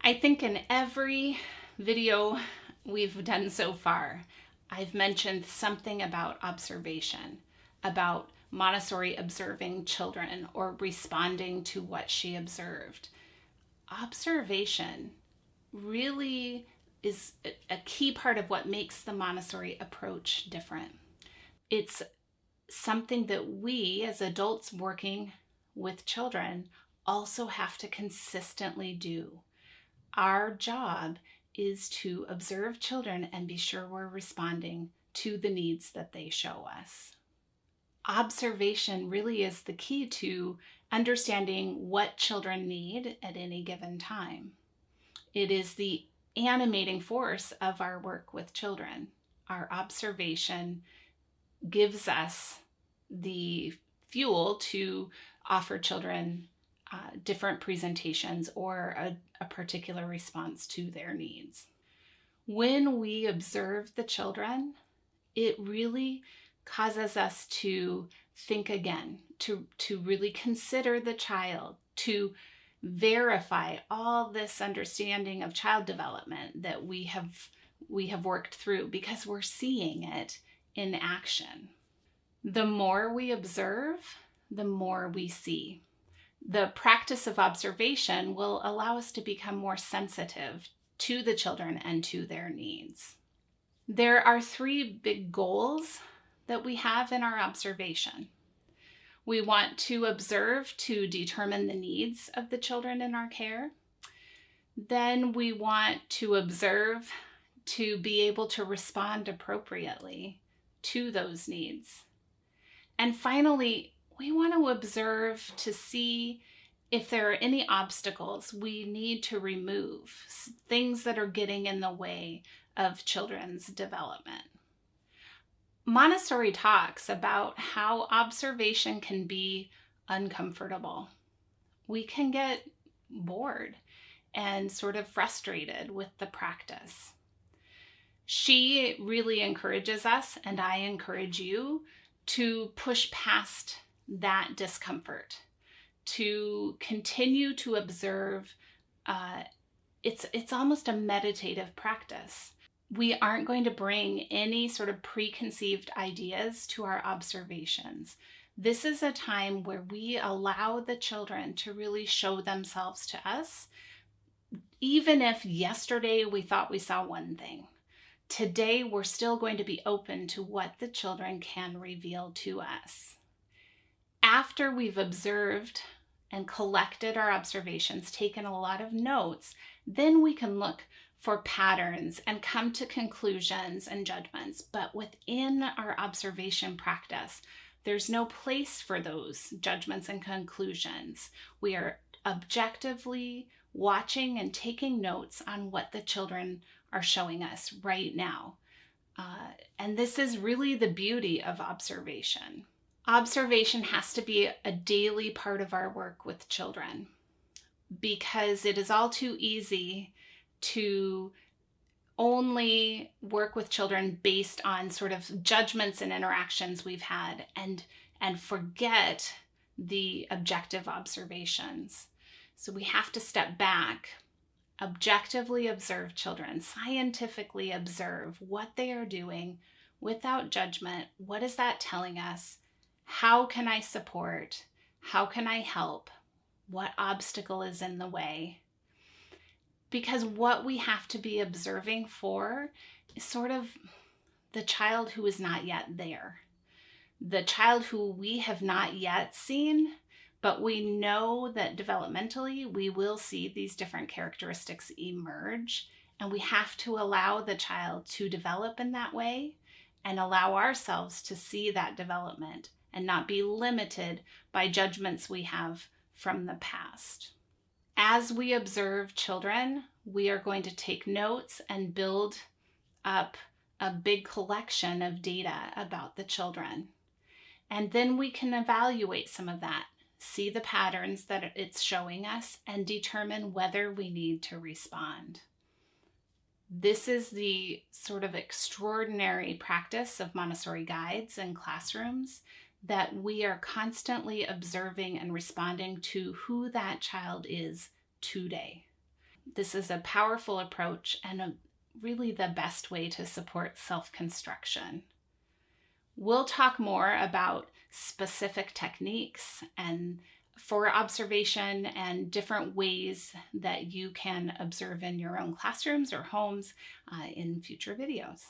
I think in every video we've done so far, I've mentioned something about observation, about Montessori observing children or responding to what she observed. Observation really is a key part of what makes the Montessori approach different. It's something that we as adults working with children also have to consistently do. Our job is to observe children and be sure we're responding to the needs that they show us. Observation really is the key to understanding what children need at any given time. It is the animating force of our work with children. Our observation gives us the fuel to offer children different presentations or a particular response to their needs. When we observe the children, it really causes us to think again, to really consider the child, to verify all this understanding of child development that we have worked through, because we're seeing it in action. The more we observe, the more we see. The practice of observation will allow us to become more sensitive to the children and to their needs. There are 3 big goals that we have in our observation. We want to observe to determine the needs of the children in our care. Then we want to observe to be able to respond appropriately to those needs. And finally, we want to observe to see if there are any obstacles we need to remove, things that are getting in the way of children's development. Montessori talks about how observation can be uncomfortable. We can get bored and sort of frustrated with the practice. She really encourages us, and I encourage you, to push past that discomfort, to continue to observe. It's almost a meditative practice. We aren't going to bring any sort of preconceived ideas to our observations. This is a time where we allow the children to really show themselves to us. Even if yesterday we thought we saw one thing, today we're still going to be open to what the children can reveal to us. After we've observed and collected our observations, taken a lot of notes, then we can look for patterns and come to conclusions and judgments. But within our observation practice, there's no place for those judgments and conclusions. We are objectively watching and taking notes on what the children are showing us right now. And this is really the beauty of observation. Observation has to be a daily part of our work with children, because it is all too easy to only work with children based on sort of judgments and interactions we've had and forget the objective observations. So we have to step back, objectively observe children, scientifically observe what they are doing without judgment. What is that telling us? How can I support? How can I help? What obstacle is in the way? Because what we have to be observing for is sort of the child who is not yet there. The child who we have not yet seen, but we know that developmentally we will see these different characteristics emerge, and we have to allow the child to develop in that way and allow ourselves to see that development and not be limited by judgments we have from the past. As we observe children, we are going to take notes and build up a big collection of data about the children. And then we can evaluate some of that, see the patterns that it's showing us, and determine whether we need to respond. This is the sort of extraordinary practice of Montessori guides and classrooms, that we are constantly observing and responding to who that child is today. This is a powerful approach and really the best way to support self-construction. We'll talk more about specific techniques and for observation and different ways that you can observe in your own classrooms or homes in future videos.